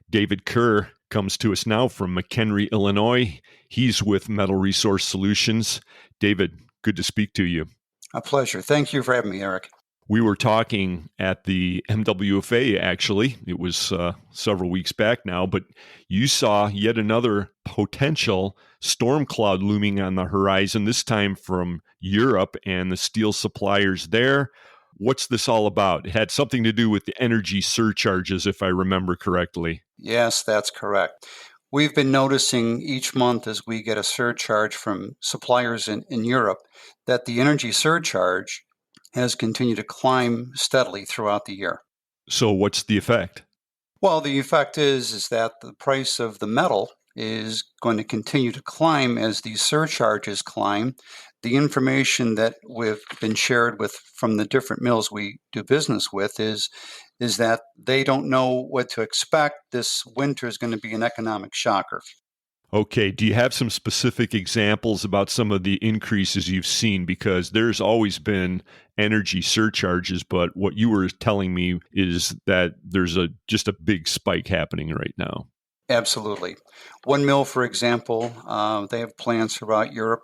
David Kerr comes to us now from McHenry, Illinois. He's with Metal Resource Solutions. David, good to speak to you. A pleasure. Thank you for having me, Eric. We were talking at the MWFA, actually. It was several weeks back now, but you saw yet another potential storm cloud looming on the horizon, this time from Europe and the steel suppliers there. What's this all about? It had something to do with the energy surcharges, if I remember correctly. Yes, that's correct. We've been noticing each month as we get a surcharge from suppliers in Europe that the energy surcharge has continued to climb steadily throughout the year. So what's the effect? Well, the effect is that the price of the metal is going to continue to climb as these surcharges climb. The information that we've been shared with from the different mills we do business with is that they don't know what to expect. This winter is going to be an economic shocker. Okay, do you have some specific examples about some of the increases you've seen? Because there's always been energy surcharges, but what you were telling me is that there's just a big spike happening right now. Absolutely. One mill, for example, they have plants throughout Europe.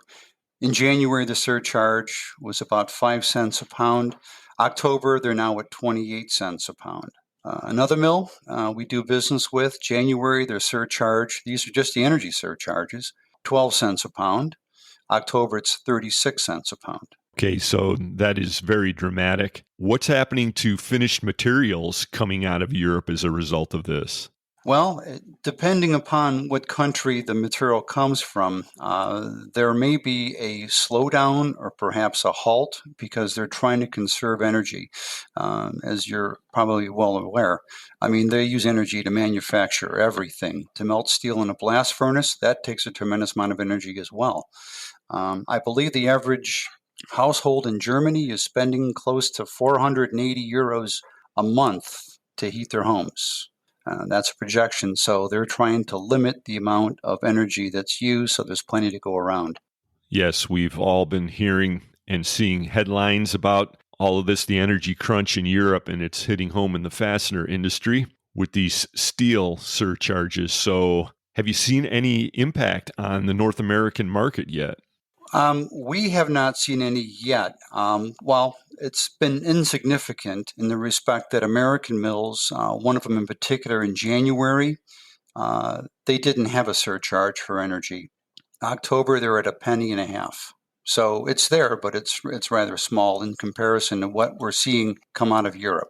In January, the surcharge was about 5 cents a pound. October, they're now at 28 cents a pound. Another mill we do business with, January, their surcharge, these are just the energy surcharges, 12 cents a pound. October, it's 36 cents a pound. Okay, so that is very dramatic. What's happening to finished materials coming out of Europe as a result of this? Well, depending upon what country the material comes from, there may be a slowdown or perhaps a halt because they're trying to conserve energy, as you're probably well aware. I mean, they use energy to manufacture everything. To melt steel in a blast furnace, that takes a tremendous amount of energy as well. I believe the average household in Germany is spending close to 480 euros a month to heat their homes. That's a projection, so they're trying to limit the amount of energy that's used, so there's plenty to go around. Yes, we've all been hearing and seeing headlines about all of this, the energy crunch in Europe, and it's hitting home in the fastener industry with these steel surcharges. So have you seen any impact on the North American market yet? We have not seen any yet. Well, it's been insignificant in the respect that American mills, one of them in particular in January, they didn't have a surcharge for energy. October, they're at 1.50 cents. So it's there, but it's rather small in comparison to what we're seeing come out of Europe.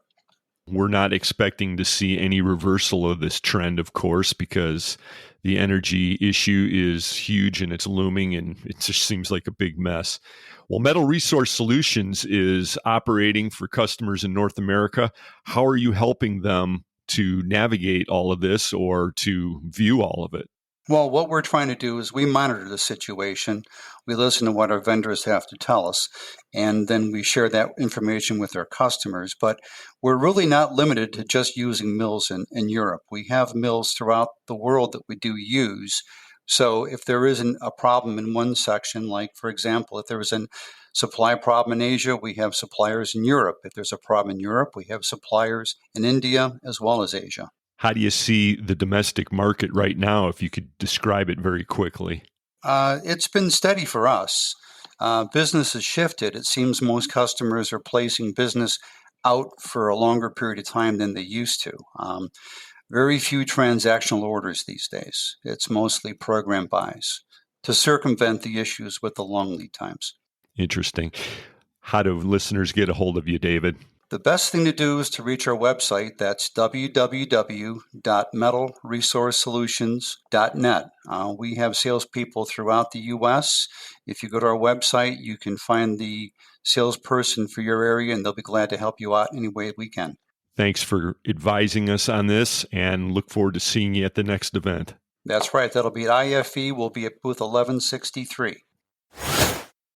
We're not expecting to see any reversal of this trend, of course, because the energy issue is huge and it's looming and it just seems like a big mess. Well, Metal Resource Solutions is operating for customers in North America. How are you helping them to navigate all of this or to view all of it? Well, what we're trying to do is we monitor the situation. We listen to what our vendors have to tell us, and then we share that information with our customers. But we're really not limited to just using mills in Europe. We have mills throughout the world that we do use. So if there isn't a problem in one section, like, for example, if there was a supply problem in Asia, we have suppliers in Europe. If there's a problem in Europe, we have suppliers in India as well as Asia. How do you see the domestic market right now, if you could describe it very quickly? It's been steady for us. Business has shifted. It seems most customers are placing business out for a longer period of time than they used to. Very few transactional orders these days. It's mostly program buys to circumvent the issues with the long lead times. Interesting. How do listeners get a hold of you, David? The best thing to do is to reach our website. That's www.metalresourcesolutions.net. We have salespeople throughout the U.S. If you go to our website, you can find the salesperson for your area, and they'll be glad to help you out any way we can. Thanks for advising us on this, and look forward to seeing you at the next event. That's right. That'll be at IFE. We'll be at booth 1163.